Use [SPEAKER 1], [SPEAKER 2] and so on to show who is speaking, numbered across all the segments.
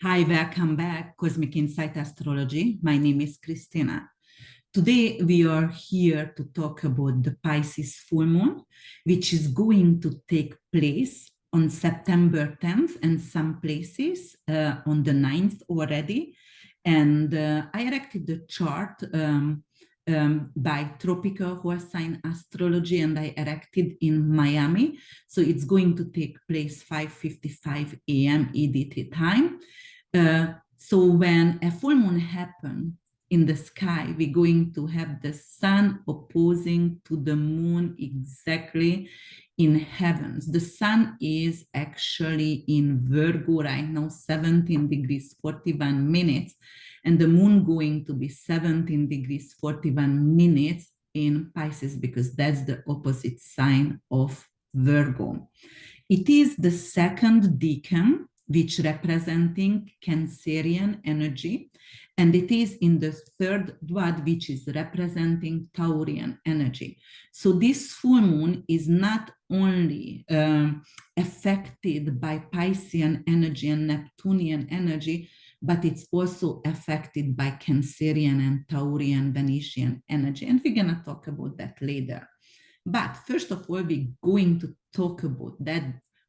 [SPEAKER 1] Hi, welcome back, Cosmic Insight Astrology. My name is Christina. Today, we are here to talk about the Pisces full moon, which is going to take place on September 10th and some places on the 9th already. And I erected the chart by tropical whole sign astrology, and I erected in Miami. So it's going to take place 5:55 a.m. EDT time. So when a full moon happens in the sky, we're going to have the sun opposing to the moon exactly in heavens. The sun is actually in Virgo right now, 17 degrees, 41 minutes, and the moon going to be 17 degrees, 41 minutes in Pisces, because that's the opposite sign of Virgo. It is the second decan, which representing Cancerian energy, and it is in the third dwad, which is representing Taurian energy. So this full moon is not only affected by Piscean energy and Neptunian energy, but it's also affected by Cancerian and Taurian Venetian energy. And we're going to talk about that later. But first of all, we're going to talk about that.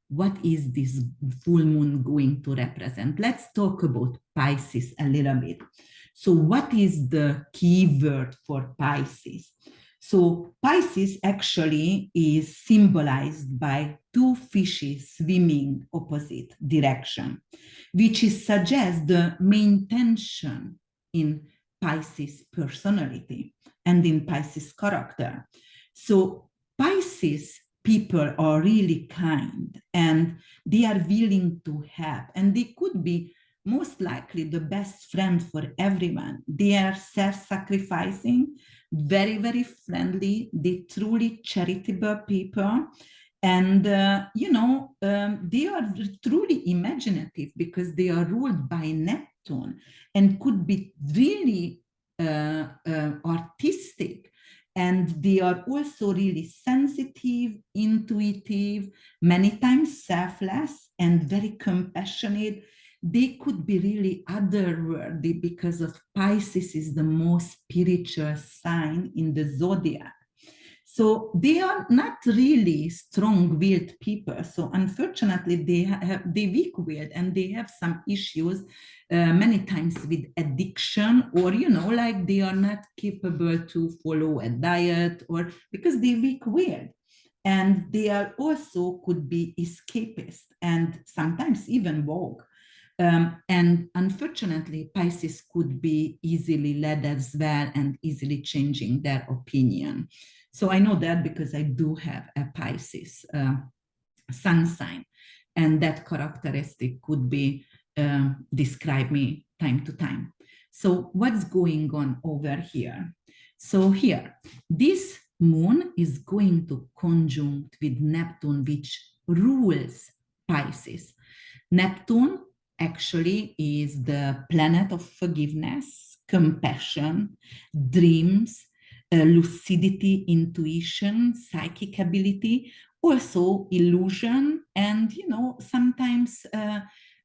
[SPEAKER 1] What is this full moon going to represent? Let's talk about Pisces a little bit. So what is the key word for Pisces? So Pisces actually is symbolized by two fishes swimming opposite direction, which is suggests the main tension in Pisces personality and in Pisces character. So Pisces people are really kind and they are willing to help, and they could be most likely the best friend for everyone. They are self-sacrificing, very, very friendly, they truly charitable people. And, they are truly imaginative because they are ruled by Neptune and could be really artistic. And they are also really sensitive, intuitive, many times selfless, and very compassionate. They could be really otherworldly because of Pisces is the most spiritual sign in the zodiac. So they are not really strong-willed people. So unfortunately, they weak-willed, and they have some issues many times with addiction, or like they are not capable to follow a diet, or because they weak-willed. And they are also could be escapist and sometimes even woke. And unfortunately, Pisces could be easily led as well and easily changing their opinion. So I know that because I do have a Pisces sun sign, and that characteristic could be describe me time to time. So what's going on over here? So here, this moon is going to conjunct with Neptune, which rules Pisces. Neptune actually is the planet of forgiveness, compassion, dreams, lucidity, intuition, psychic ability, also illusion, and sometimes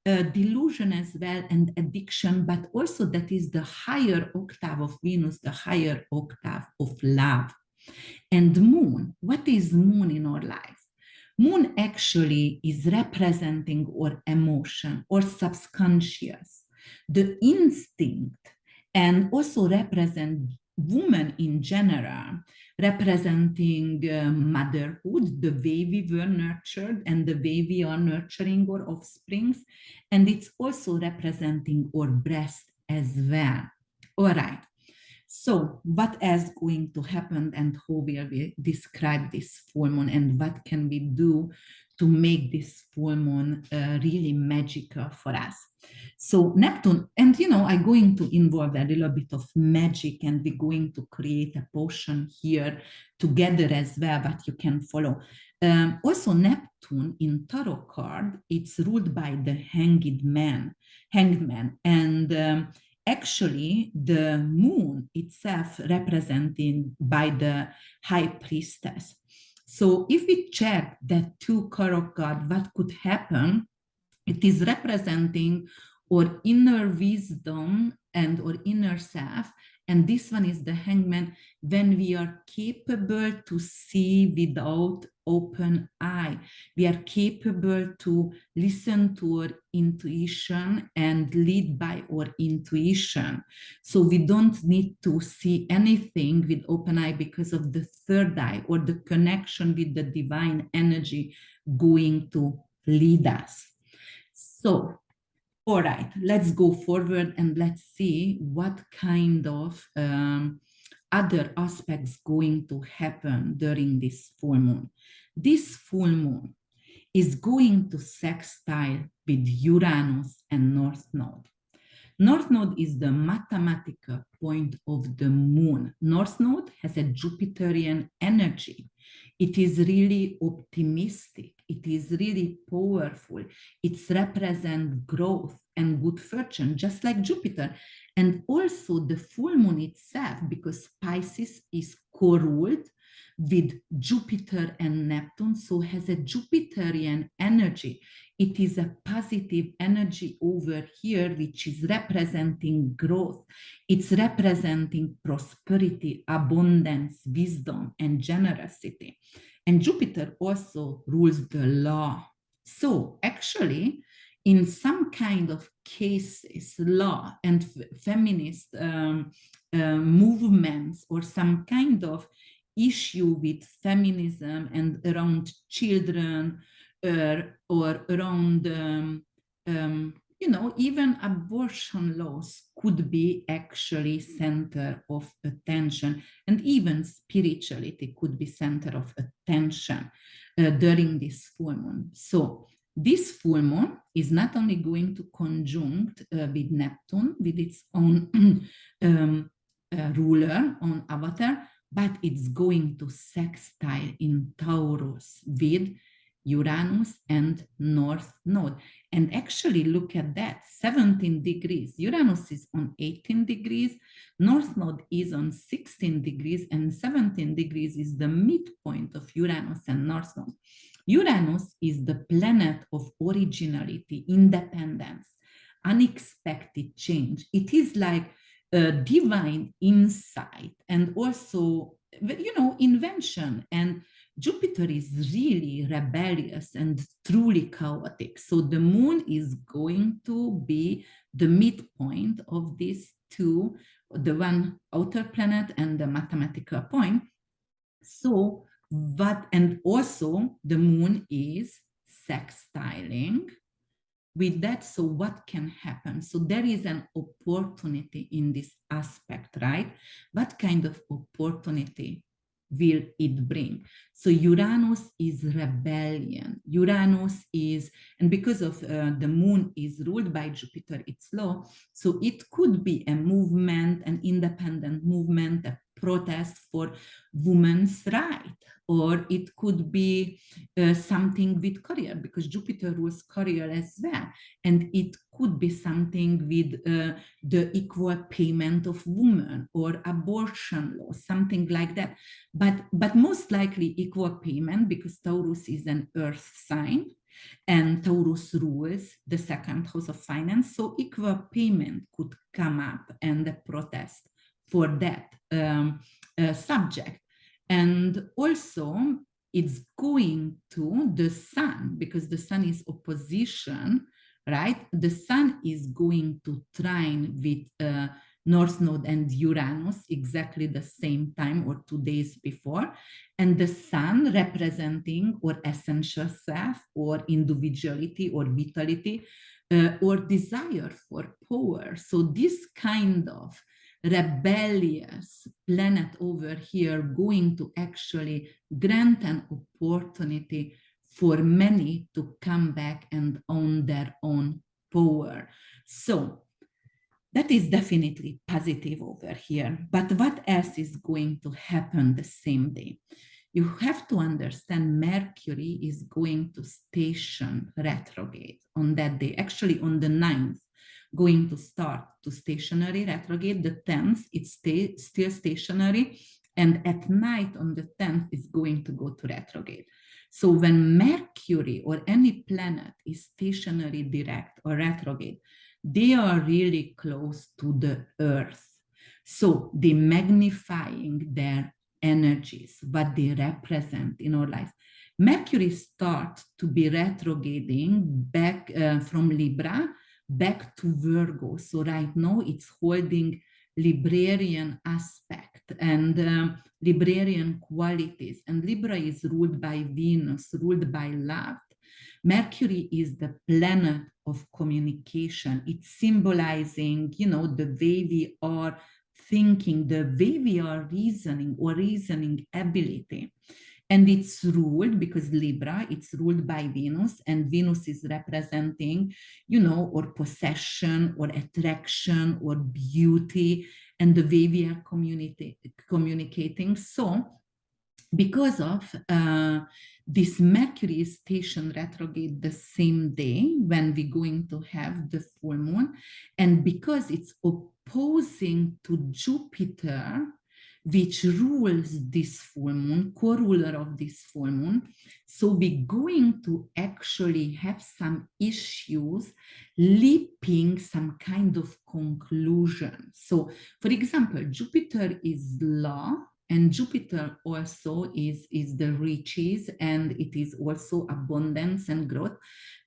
[SPEAKER 1] delusion as well, and addiction, but also that is the higher octave of Venus, the higher octave of love. And moon, what is moon in our life? Moon actually is representing our emotion or subconscious, the instinct, and also represent women in general, representing motherhood, the way we were nurtured and the way we are nurturing our offsprings. And it's also representing our breast as well. All right. So what is going to happen, and how will we describe this full moon, and what can we do to make this full moon really magical for us? So Neptune, and I'm going to involve a little bit of magic, and we're going to create a potion here together as well, but you can follow. Also Neptune in tarot card, it's ruled by the hanged man, and actually the moon itself represented by the high priestess. So if we check that two tarot card, what could happen, it is representing or inner wisdom and or inner self. And this one is the Hangman, when we are capable to see without open eye. We are capable to listen to our intuition and lead by our intuition. So we don't need to see anything with open eye because of the third eye or the connection with the divine energy going to lead us. So, all right, let's go forward and let's see what kind of other aspects going to happen during this full moon. This full moon is going to sextile with Uranus and North Node. North Node is the mathematical point of the moon. North Node has a Jupiterian energy. It is really optimistic. It is really powerful. It represents growth and good fortune, just like Jupiter. And also the full moon itself, because Pisces is co-ruled with Jupiter and Neptune, so has a Jupiterian energy. It is a positive energy over here, which is representing growth. It's representing prosperity, abundance, wisdom, and generosity. And Jupiter also rules the law. So actually, in some kind of cases, law and feminist movements or some kind of issue with feminism and around children or around, even abortion laws could be actually center of attention, and even spirituality could be center of attention during this full moon. So this full moon is not only going to conjunct with Neptune, with its own ruler on avatar, but it's going to sextile in Taurus with Uranus and North Node. And actually look at that, 17 degrees. Uranus is on 18 degrees, North Node is on 16 degrees, and 17 degrees is the midpoint of Uranus and North Node. Uranus is the planet of originality, independence, unexpected change. It is like a divine insight and also, invention. And Jupiter is really rebellious and truly chaotic. So the moon is going to be the midpoint of these two, the one outer planet and the mathematical point. So and also the moon is sextiling with that. So what can happen? So there is an opportunity in this aspect, right? What kind of opportunity will it bring? So Uranus is rebellion. Uranus is, and because of the moon is ruled by Jupiter, it's law. So it could be a movement, an independent movement, a protest for women's rights, or it could be something with career, because Jupiter rules career as well. And it could be something with the equal payment of women or abortion law, something like that. But most likely equal payment, because Taurus is an earth sign and Taurus rules the second house of finance. So equal payment could come up and a protest for that subject. And also it's going to the sun, because the sun is opposition, right? The sun is going to trine with North Node and Uranus exactly the same time or 2 days before. And the sun representing or essential self or individuality or vitality or desire for power. So this kind of rebellious planet over here going to actually grant an opportunity for many to come back and own their own power. So that is definitely positive over here. But what else is going to happen the same day? You have to understand Mercury is going to station retrograde on that day, actually on the 9th, going to start to stationary retrograde. The 10th, it's still stationary. And at night on the 10th, it's going to go to retrograde. So when Mercury or any planet is stationary direct or retrograde, they are really close to the earth. So they magnifying their energies, what they represent in our life. Mercury starts to be retrograding back from Libra back to Virgo. So right now it's holding Librarian aspect and Librarian qualities. And Libra is ruled by Venus, ruled by love. Mercury is the planet of communication. It's symbolizing, you know, the way we are thinking, the way we are reasoning or reasoning ability. And it's ruled because Libra, it's ruled by Venus, and Venus is representing, you know, or possession or attraction or beauty and the way we are communicating. So because of this Mercury station retrograde the same day when we're going to have the full moon, and because it's opposing to Jupiter, which rules this full moon, co-ruler of this full moon. So we're going to actually have some issues leaping some kind of conclusion. So for example, Jupiter is law, and Jupiter also is the riches, and it is also abundance and growth.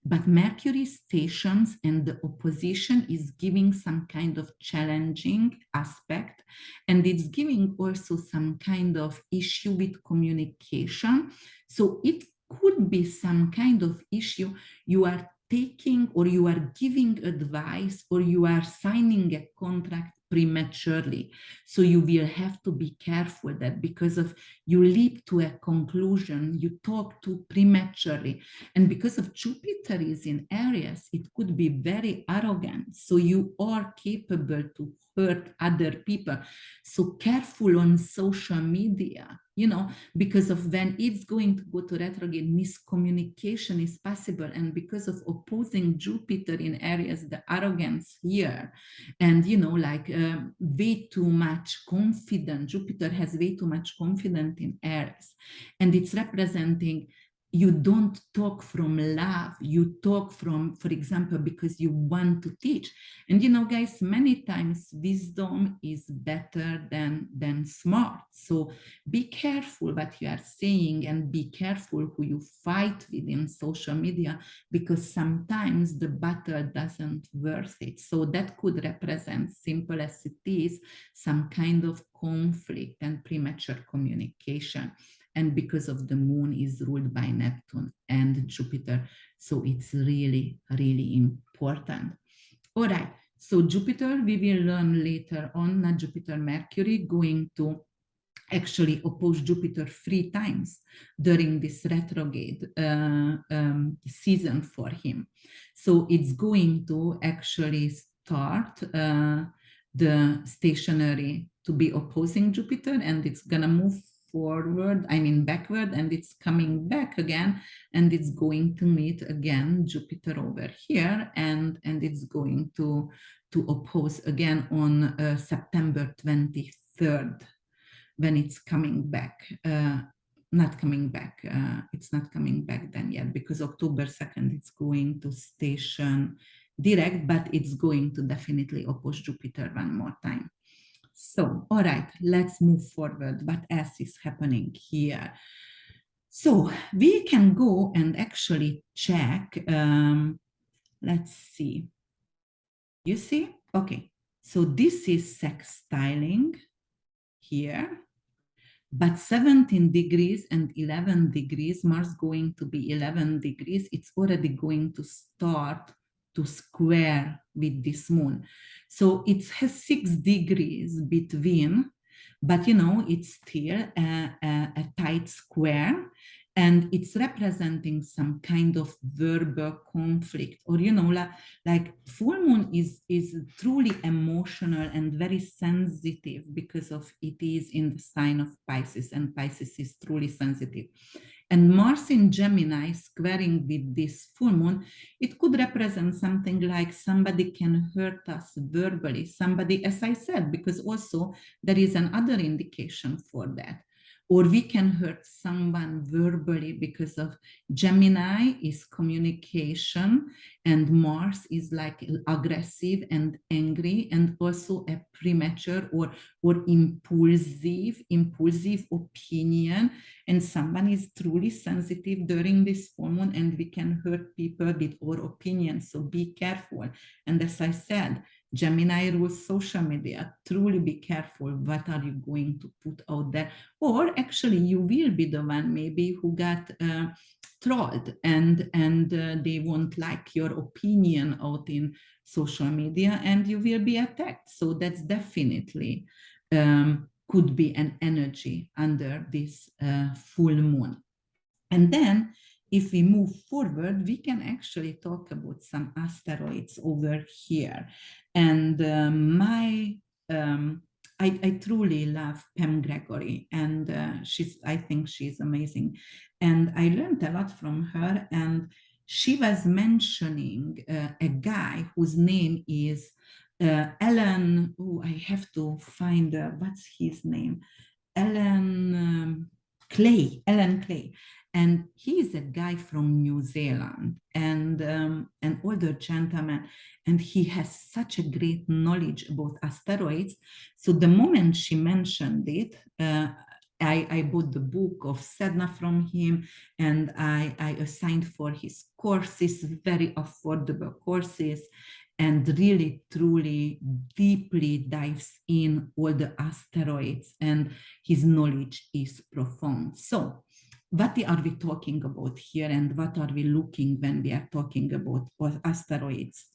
[SPEAKER 1] But Mercury stations and the opposition is giving some kind of challenging aspect, and it's giving also some kind of issue with communication. So it could be some kind of issue you are taking, or you are giving advice, or you are signing a contract prematurely. So you will have to be careful that because of you leap to a conclusion, you talk too prematurely. And because of Jupiter is in Aries, it could be very arrogant. So you are capable to hurt other people. So careful on social media, you know, because of when it's going to go to retrograde, miscommunication is possible. And because of opposing Jupiter in Aries, the arrogance here, and, you know, like way too much confidence. Jupiter has way too much confidence in Aries. And it's representing you don't talk from love, you talk from, for example, because you want to teach. And you know, guys, many times wisdom is better than smart. So be careful what you are saying, and be careful who you fight with in social media, because sometimes the battle doesn't worth it. So that could represent, simple as it is, some kind of conflict and premature communication. And because of the moon is ruled by Neptune and Jupiter, so it's really, really important. All right, so Jupiter, we will learn later on, not Jupiter, Mercury, going to actually oppose Jupiter 3 times during this retrograde season for him. So it's going to actually start the stationary to be opposing Jupiter, and it's gonna move forward, I mean backward, and it's coming back again, and it's going to meet again Jupiter over here, and it's going to oppose again on September 23rd, when it's coming back. Not coming back, it's not coming back then yet, because October 2nd it's going to station direct, but it's going to definitely oppose Jupiter one more time. So, all right, let's move forward. What else is happening here? So we can go and actually check. Let's see. You see? Okay. So this is sextiling here. But 17 degrees and 11 degrees, Mars going to be 11 degrees, it's already going to start to square with this moon. So it has 6 degrees between, but you know, it's still a tight square, and it's representing some kind of verbal conflict, or you know, like full moon is truly emotional and very sensitive, because of it is in the sign of Pisces, and Pisces is truly sensitive. And Mars in Gemini squaring with this full moon, it could represent something like somebody can hurt us verbally, somebody, as I said, because also there is another indication for that. or we can hurt someone verbally, because of Gemini is communication, and Mars is like aggressive and angry, and also a premature or impulsive opinion. And someone is truly sensitive during this full moon, and we can hurt people with our opinions. So be careful. And as I said, Gemini rules social media. Truly be careful. What are you going to put out there? Or actually, you will be the one maybe who got trolled, and they won't like your opinion out in social media, and you will be attacked. So that's definitely could be an energy under this full moon. And then if we move forward, we can actually talk about some asteroids over here. And I truly love Pam Gregory, and I think she's amazing. And I learned a lot from her. And she was mentioning a guy whose name is Alan. Oh, I have to find what's his name. Alan Clay, and he is a guy from New Zealand, and an older gentleman, and he has such a great knowledge about asteroids. So the moment she mentioned it, I bought the book of Sedna from him, and I assigned for his courses, very affordable courses, and really, truly, deeply dives in all the asteroids, and his knowledge is profound. So, what are we talking about here, and what are we looking when we are talking about asteroids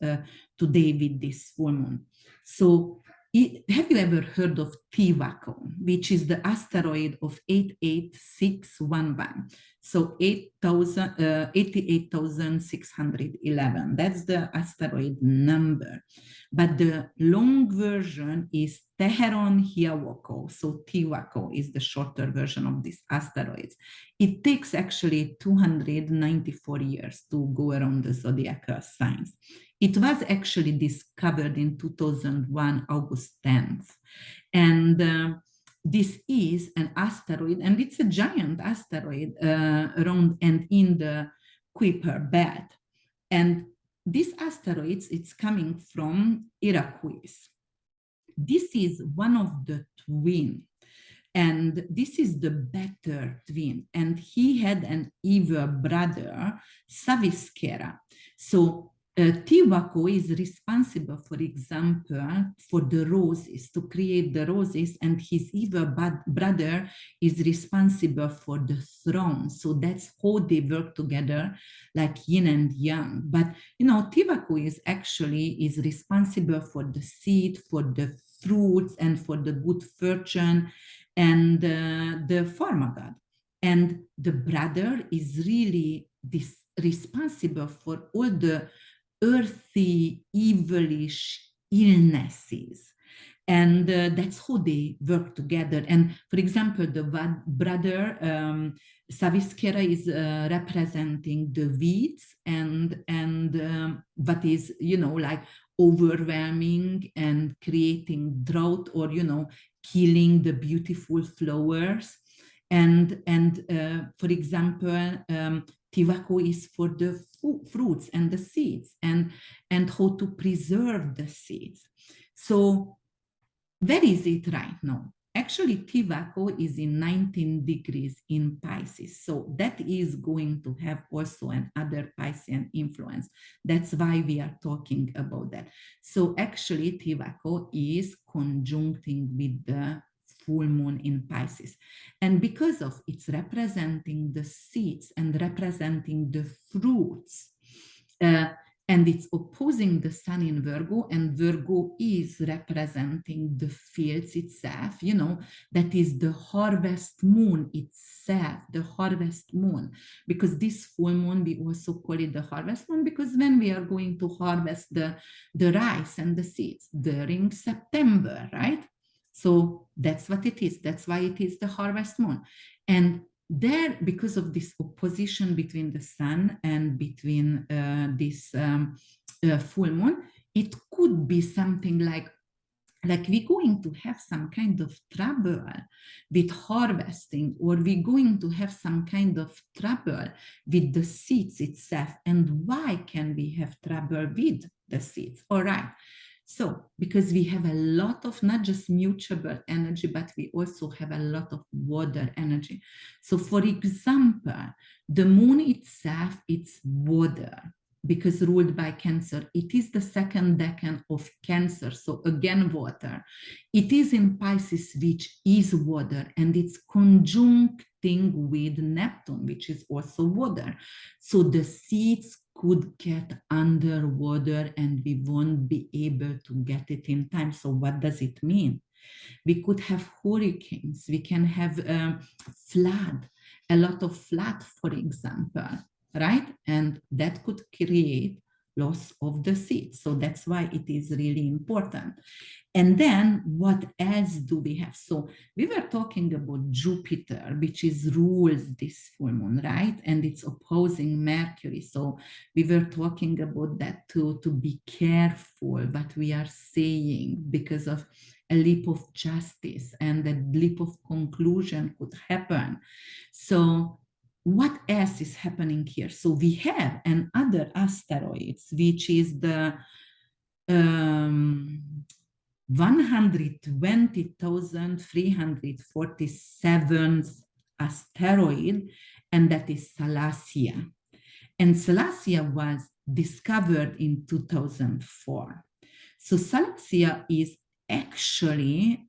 [SPEAKER 1] today with this full moon? So, have you ever heard of Tiwako, which is the asteroid of 88611? So 88,611. That's the asteroid number. But the long version is Teheran Hiawako. So Tiwako is the shorter version of this asteroid. It takes actually 294 years to go around the zodiacal signs. It was actually discovered in 2001, August 10th. And this is an asteroid, and it's a giant asteroid around and in the Kuiper belt. And this asteroid, it's coming from Iroquois. This is one of the twin, and this is the better twin, and he had an evil brother, Saviskera. So Tiwako is responsible, for example, for the roses, to create the roses, and his evil brother is responsible for the throne. So that's how they work together, like yin and yang. But Tiwako is responsible for the seed, for the fruits, and for the good fortune, and the farmer god. And the brother is really responsible for all the earthy, evilish illnesses. And that's how they work together. And for example, the brother, Saviskera, is representing the weeds, and what is, like overwhelming and creating drought, or, killing the beautiful flowers. And for example, Tiwako is for the fruits and the seeds, and how to preserve the seeds. So where is it right now? Actually, Tiwako is in 19 degrees in Pisces. So that is going to have also another Piscean influence. That's why we are talking about that. So actually, Tiwako is conjuncting with the full moon in Pisces. And because of it's representing the seeds and representing the fruits, and it's opposing the sun in Virgo, and Virgo is representing the fields itself, that is the harvest moon itself, the harvest moon. Because this full moon, we also call it the harvest moon, because when we are going to harvest the rice and the seeds during September, right? So that's what it is. That's why it is the harvest moon. And there, because of this opposition between the sun and between this full moon, it could be something like like we're going to have some kind of trouble with harvesting, or we're going to have some kind of trouble with the seeds itself. And why can we have trouble with the seeds? All right. So, because we have a lot of not just mutable energy, but we also have a lot of water energy. So, for example, the moon itself, it's water, because ruled by Cancer. It is the second decan of Cancer, so again water. It is in Pisces, which is water, and it's conjuncting with Neptune, which is also water. So the seeds could get underwater and we won't be able to get it in time. So what does it mean? We could have hurricanes, we can have flood, a lot of flood, for example, right? And that could create loss of the seed. So that's why it is really important. And then what else do we have? So we were talking about Jupiter, which is rules this full moon, right? And it's opposing Mercury. So we were talking about that too, to be careful what we are saying, because of a leap of justice and a leap of conclusion could happen. So what else is happening here? So we have another asteroids, which is the 120,347th asteroid, and that is Salacia. And Salacia was discovered in 2004. So Salacia is actually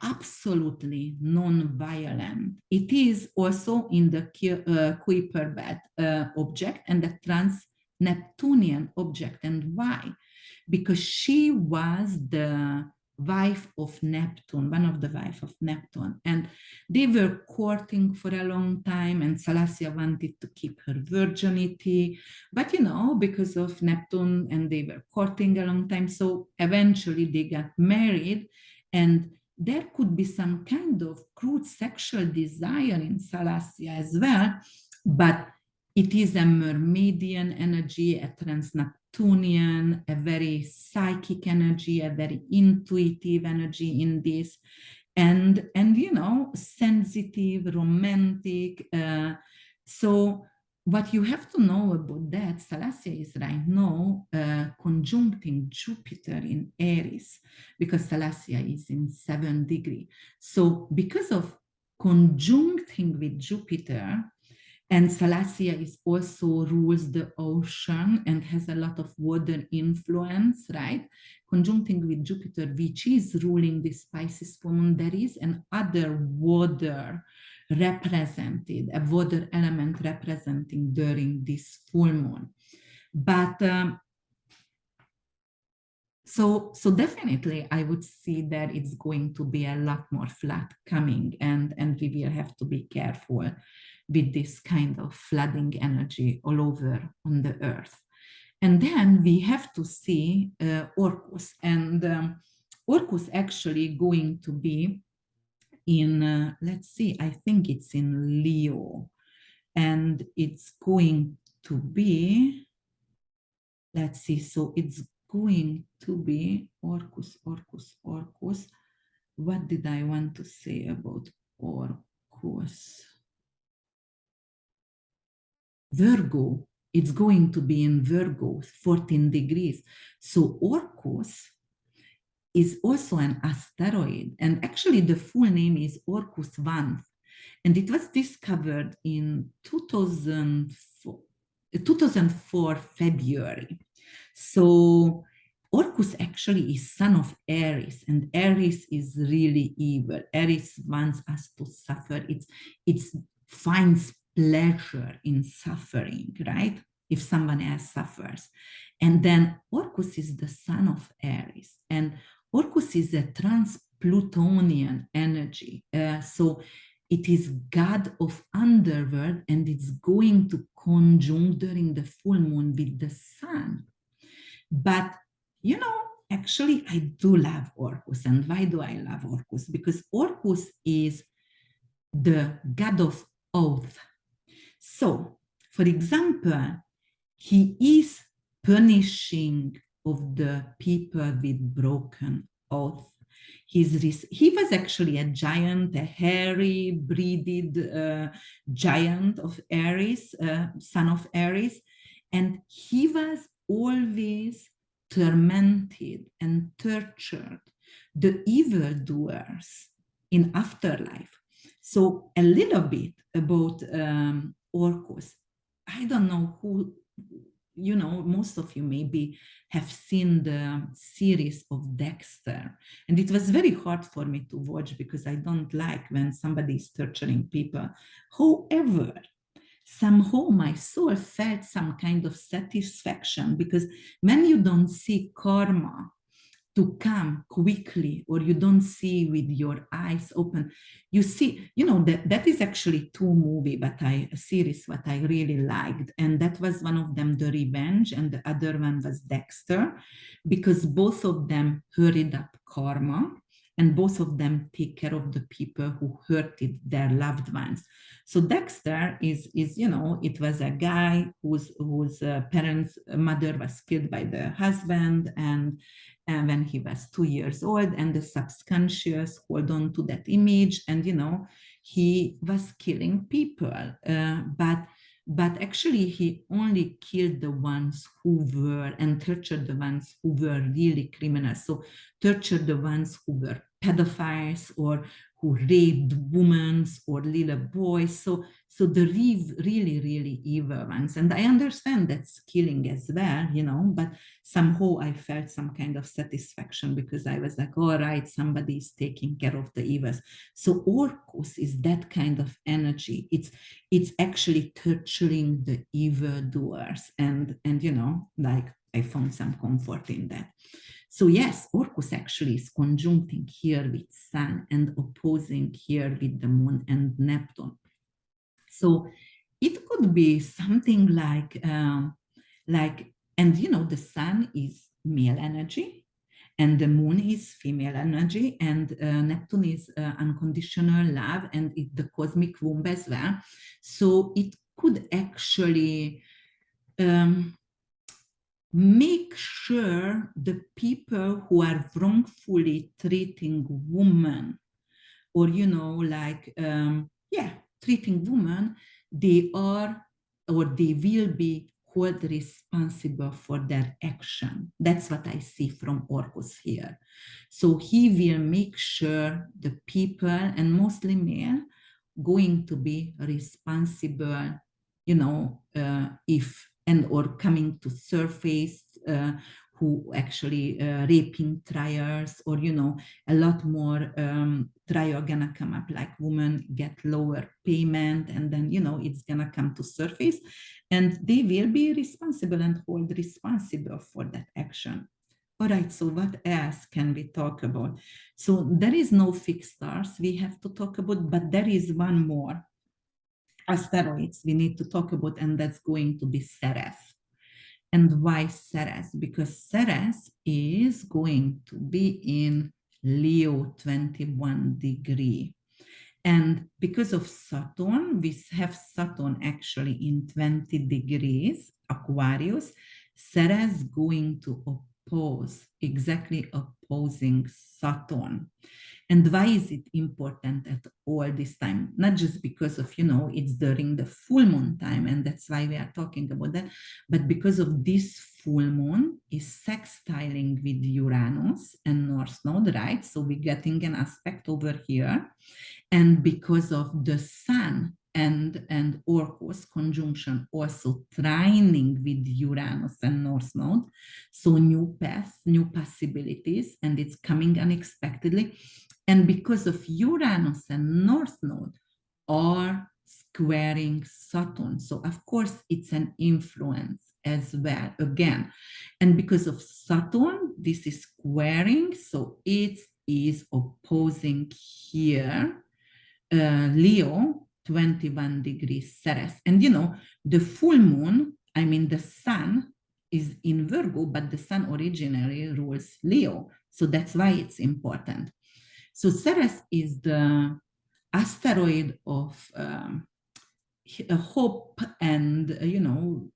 [SPEAKER 1] absolutely non-violent. It is also in the Kuiper belt object and the trans-Neptunian object. And why? Because she was the wife of Neptune, one of the wife of Neptune. And they were courting for a long time, and Salacia wanted to keep her virginity. But, because of Neptune, and they were courting a long time, so eventually they got married. And there could be some kind of crude sexual desire in Salacia as well, but it is a Mermaidian energy, a trans-Neptunian, a very psychic energy, a very intuitive energy in this, and sensitive, romantic. So what you have to know about that, Salacia is right now conjuncting Jupiter in Aries, because Salacia is in 7 degree. So because of conjuncting with Jupiter, and Salacia is also rules the ocean and has a lot of water influence, right? Conjuncting with Jupiter, which is ruling this Pisces full moon, there is an other water represented, a water element representing during this full moon. But so definitely I would see that it's going to be a lot more flood coming, and we will have to be careful with this kind of flooding energy all over on the earth. And then we have to see Orcus, and Orcus actually going to be in, let's see, I think it's in Leo, and it's going to be, let's see, so it's going to be Orcus. What did I want to say about Orcus? Virgo, it's going to be in Virgo, 14 degrees. So Orcus is also an asteroid, and actually the full name is Orcus 1, and it was discovered in 2004 February. So Orcus actually is son of Aries, and Aries is really evil. Aries wants us to suffer. It's finds pleasure in suffering, right? If someone else suffers. And then Orcus is the son of Aries, and Orcus is a trans-Plutonian energy. So it is god of underworld, and it's going to conjunct during the full moon with the sun. But actually I do love Orcus. And why do I love Orcus? Because Orcus is the god of oath. So for example, he is punishing of the people with broken oath. He was actually a giant, a hairy, breeded giant of Aries, son of Aries, and he was always tormented and tortured the evildoers in afterlife. So a little bit about Orcus. I don't know who, most of you maybe have seen the series of Dexter. And it was very hard for me to watch because I don't like when somebody is torturing people. However, somehow my soul felt some kind of satisfaction because when you don't see karma to come quickly or you don't see with your eyes open, you see, that is actually two movie but a series what I really liked, and that was one of them, The Revenge, and the other one was Dexter, because both of them hurried up karma and both of them take care of the people who hurted their loved ones. So Dexter is it was a guy whose parents mother was killed by the husband, and when he was 2 years old, and the subconscious hold on to that image, and he was killing people, but actually he only killed the ones who were, and tortured the ones who were really criminals. So tortured the ones who were pedophiles or who raped women or little boys. So the really evil ones. And I understand that's killing as well, but somehow I felt some kind of satisfaction because I was like, all right, somebody is taking care of the evils. So Orcus is that kind of energy. It's actually torturing the evildoers, and like I found some comfort in that. So yes, Orcus actually is conjuncting here with Sun and opposing here with the Moon and Neptune. So it could be something like, and the Sun is male energy, and the Moon is female energy, and Neptune is unconditional love, and the cosmic womb as well. So it could actually make sure the people who are wrongfully treating women, or treating women, they are, or they will be held responsible for their action. That's what I see from Orcus here. So he will make sure the people, and mostly male, going to be responsible, if and or coming to surface, who actually raping trials, or a lot more trial gonna come up, like women get lower payment, and then it's gonna come to surface, and they will be responsible and hold responsible for that action. All right, so what else can we talk about? So there is no fixed stars we have to talk about, but there is one more asteroids we need to talk about, and that's going to be Ceres. And why Ceres? Because Ceres is going to be in Leo 21 degree. And because of Saturn, we have Saturn actually in 20 degrees Aquarius. Ceres going to oppose, exactly opposing Saturn. And why is it important at all this time? Not just because of, it's during the full moon time, and that's why we are talking about that, but because of this full moon is sextiling with Uranus and North Node, right? So we're getting an aspect over here. And because of the Sun and Orcus conjunction also trining with Uranus and North Node, so new paths, new possibilities, and it's coming unexpectedly. And because of Uranus and North Node are squaring Saturn, so of course it's an influence as well again. And because of Saturn, this is squaring, so it is opposing here Leo 21 degrees Ceres. And the full moon, I mean the sun is in Virgo, but the sun originally rules Leo. So that's why it's important. So Ceres is the asteroid of hope, and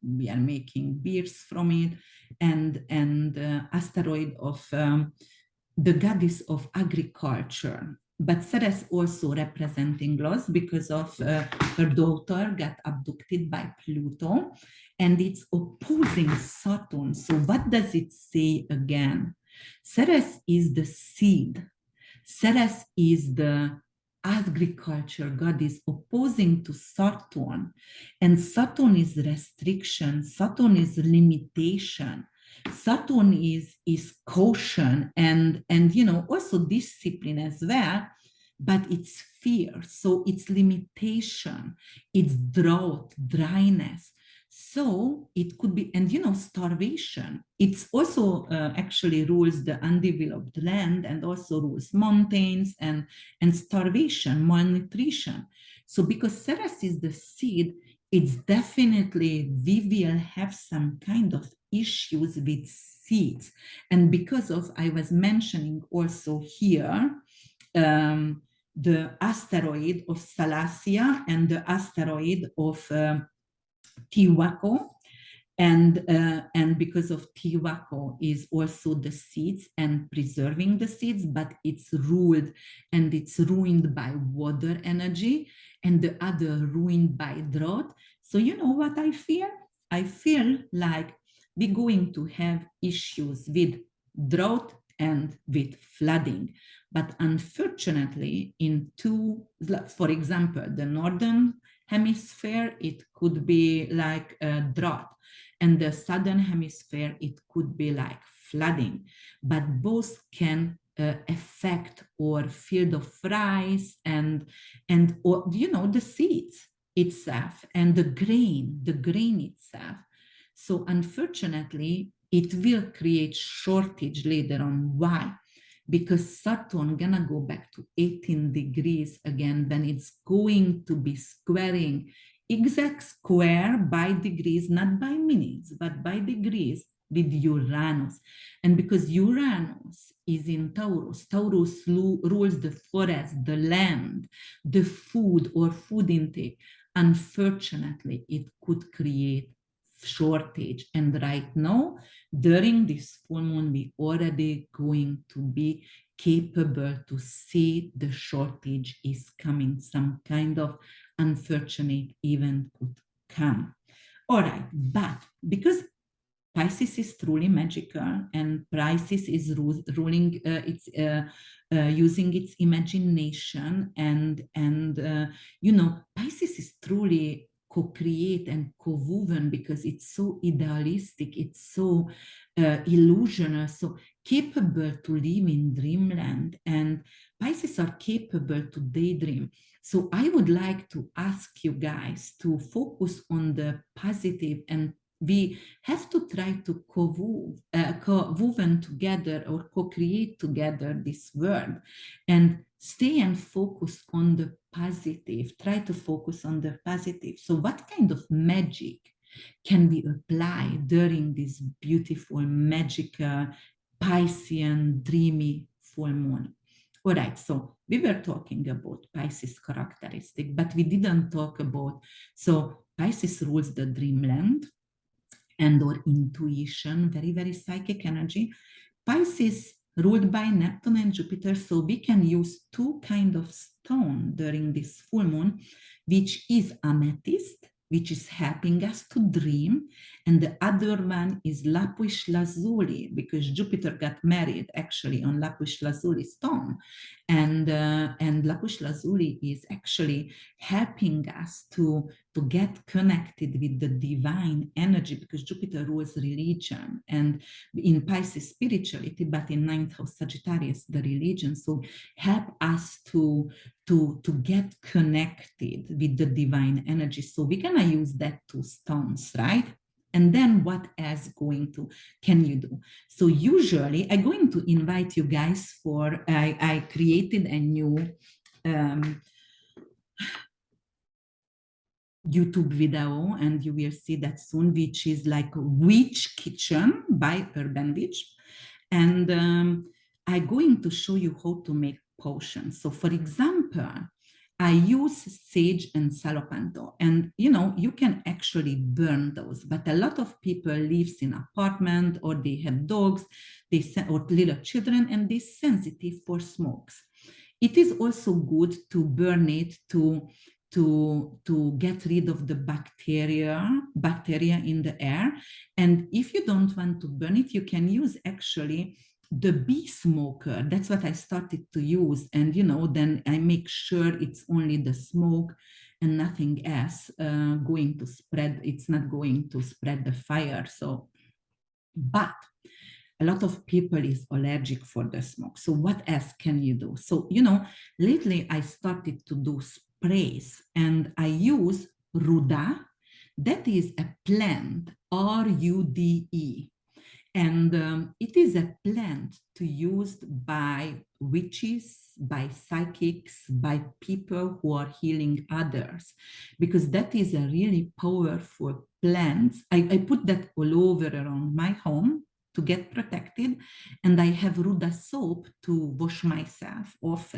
[SPEAKER 1] we are making beers from it. and asteroid of the goddess of agriculture. But Ceres also representing loss because of her daughter got abducted by Pluto, and it's opposing Saturn. So what does it say again? Ceres is the seed. Ceres is the agriculture goddess opposing to Saturn. And Saturn is restriction, Saturn is limitation. Saturn is caution and also discipline as well, but it's fear. So it's limitation, it's drought, dryness. So it could be, and starvation. It's also actually rules the undeveloped land and also rules mountains and starvation, malnutrition. So because Ceres is the seed, it's definitely we will have some kind of issues with seeds. And because of, I was mentioning also here, the asteroid of Salacia and the asteroid of Tiwako, and because of Tiwako is also the seeds and preserving the seeds, but it's ruled and it's ruined by water energy, and the other ruined by drought. So you know what I feel? I feel like we're going to have issues with drought and with flooding. But unfortunately, for example, the northern hemisphere, it could be like a drought, and the southern hemisphere, it could be like flooding. But both can affect our field of rice and or, the seeds itself and the grain itself. So unfortunately, it will create shortage later on. Why? Because Saturn gonna go back to 18 degrees again, then it's going to be squaring exact square by degrees, not by minutes, but by degrees with Uranus. And because Uranus is in Taurus, Taurus rules the forest, the land, the food or food intake. Unfortunately, it could create shortage. And right now, during this full moon, we already going to be capable to see the shortage is coming. Some kind of unfortunate event could come. All right, but because Pisces is truly magical, and Pisces is ruling using its imagination, and Pisces is truly co-create and co-woven because it's so idealistic, it's so illusional, so capable to live in dreamland, and Pisces are capable to daydream. So I would like to ask you guys to focus on the positive, and we have to try to co-woven together or co-create together this world, and stay and focus on the positive. Try to focus on the positive. So what kind of magic can we apply during this beautiful, magical, Piscean, dreamy full moon? All right, so we were talking about Pisces characteristic, but we didn't talk about, so Pisces rules the dreamland and or intuition, very, very psychic energy. Pisces ruled by Neptune and Jupiter, so we can use two kind of stone during this full moon, which is amethyst, which is helping us to dream, and the other one is lapis lazuli, because Jupiter got married actually on lapis lazuli stone, and lapis lazuli is actually helping us to get connected with the divine energy, because Jupiter rules religion, and in Pisces spirituality, but in ninth house Sagittarius the religion. So help us to get connected with the divine energy. So we're gonna use that two stones, right? And then what else can you do? So usually I'm going to invite you guys for, I created a new YouTube video, and you will see that soon, which is like Witch Kitchen by Urban Witch. And I'm going to show you how to make potions. So for example, I use sage and salapanto, and you can actually burn those. But a lot of people lives in apartment, or they have dogs, or little children, and they're sensitive for smokes. It is also good to burn it to get rid of the bacteria in the air. And if you don't want to burn it, you can use actually the bee smoker. That's what I started to use. And then I make sure it's only the smoke and nothing else going to spread. It's not going to spread the fire. So, but a lot of people is allergic for the smoke. So what else can you do? So, lately I started to do sprays, and I use ruda. That is a plant, RUDE. And it is a plant to used by witches, by psychics, by people who are healing others, because that is a really powerful plant. I put that all over around my home to get protected. And I have Ruda soap to wash myself off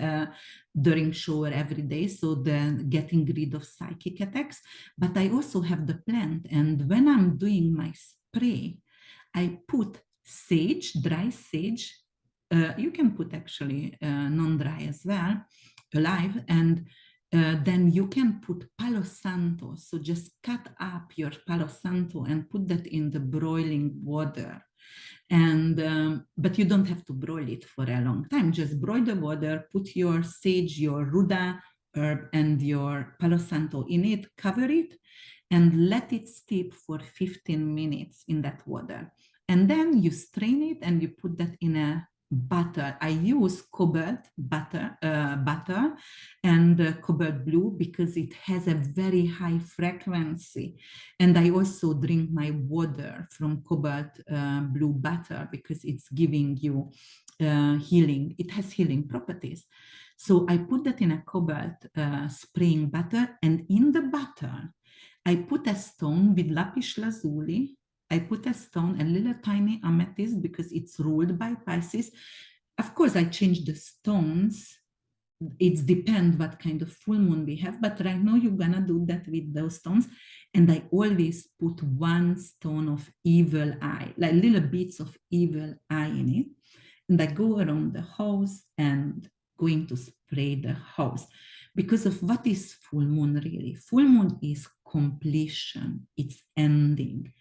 [SPEAKER 1] during shower every day, so then getting rid of psychic attacks. But I also have the plant, and when I'm doing my spray, I put sage, dry sage. You can put actually non-dry as well, alive, and then you can put Palo Santo. So just cut up your Palo Santo and put that in the boiling water. And but you don't have to broil it for a long time. Just boil the water, put your sage, your ruda herb, and your Palo Santo in it, cover it, and let it steep for 15 minutes in that water. And then you strain it and you put that in a butter. I use cobalt butter and cobalt blue because it has a very high frequency. And I also drink my water from cobalt blue butter because it's giving you healing. It has healing properties. So I put that in a cobalt spraying butter, and in the butter, I put a stone with lapis lazuli. I put a stone, a little tiny amethyst, because it's ruled by Pisces. Of course, I change the stones. It depends what kind of full moon we have, but right now you're gonna do that with those stones. And I always put one stone of evil eye, like little bits of evil eye in it. And I go around the house and going to spray the house. Because of what is full moon really? Full moon is completion, it's ending.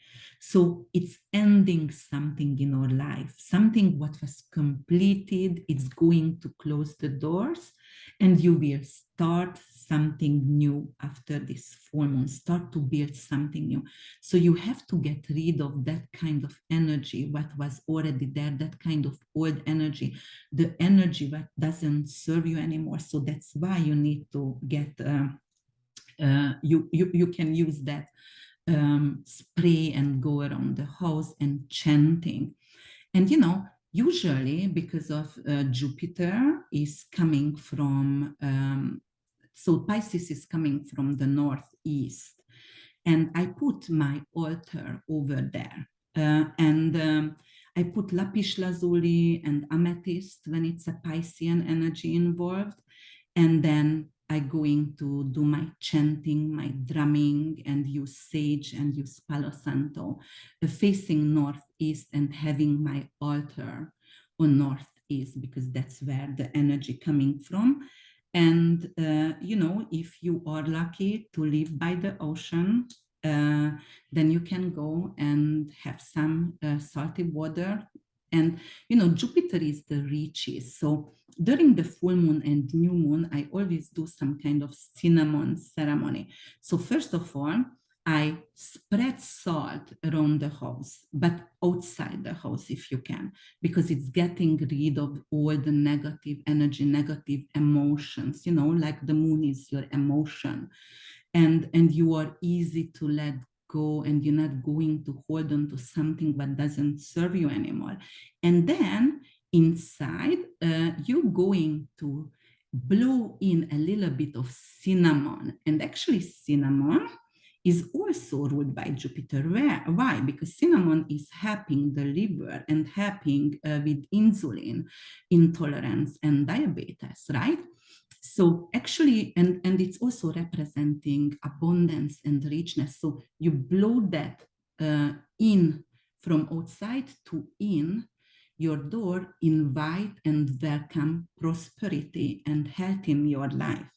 [SPEAKER 1] So it's ending something in our life, something what was completed, it's going to close the doors, and you will start something new after this full moon, start to build something new. So you have to get rid of that kind of energy, what was already there, that kind of old energy, the energy that doesn't serve you anymore. So that's why you need to get, you can use that spray and go around the house and chanting. And usually because of Jupiter is coming from, so Pisces is coming from the northeast, and I put my altar over there. And I put lapis lazuli and amethyst when it's a Piscean energy involved. And then I'm going to do my chanting, my drumming, and use sage and use Palo Santo, facing northeast and having my altar on northeast, because that's where the energy coming from. And, if you are lucky to live by the ocean, then you can go and have some salty water. And, Jupiter is the riches. So during the full moon and new moon, I always do some kind of cinnamon ceremony. So first of all, I spread salt around the house, but outside the house if you can, because it's getting rid of all the negative energy, negative emotions, like the moon is your emotion. And you are easy to let go, and you're not going to hold on to something that doesn't serve you anymore. And then inside, you're going to blow in a little bit of cinnamon. And actually cinnamon is also ruled by Jupiter. Why? Because cinnamon is helping the liver and helping with insulin intolerance and diabetes, right? So actually, and it's also representing abundance and richness. So you blow that in from outside to in your door, invite and welcome prosperity and health in your life.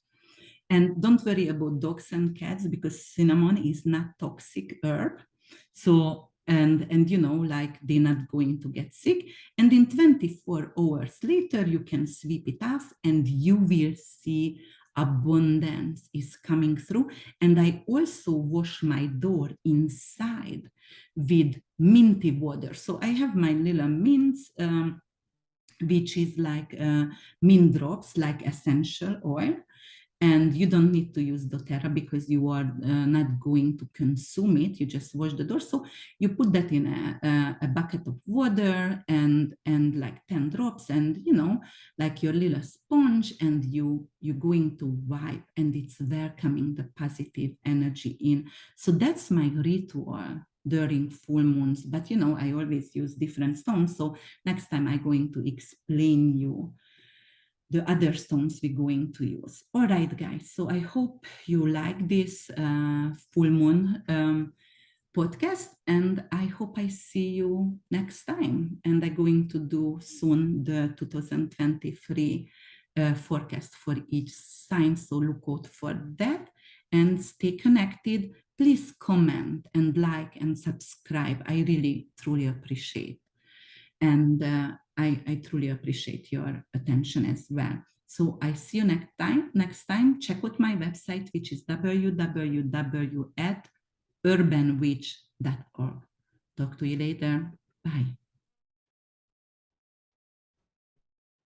[SPEAKER 1] And don't worry about dogs and cats, because cinnamon is not toxic herb. So and you know, like, they're not going to get sick. And in 24 hours later, you can sweep it off and you will see abundance is coming through. And I also wash my door inside with minty water. So I have my little mints, which is like mint drops, like essential oil. And you don't need to use doTERRA because you are not going to consume it. You just wash the door. So you put that in a bucket of water and like 10 drops, and you know, like your little sponge, and you're going to wipe, and it's welcoming the positive energy in. So that's my ritual during full moons. But you know, I always use different stones. So next time I'm going to explain you the other stones we're going to use. All right, guys. So I hope you like this full moon podcast, and I hope I see you next time. And I'm going to do soon the 2023 forecast for each sign. So look out for that and stay connected. Please comment and like and subscribe. I really, truly appreciate. And I truly appreciate your attention as well. So I see you next time. Next time, check out my website, which is www.urbanwitch.org. Talk to you later. Bye.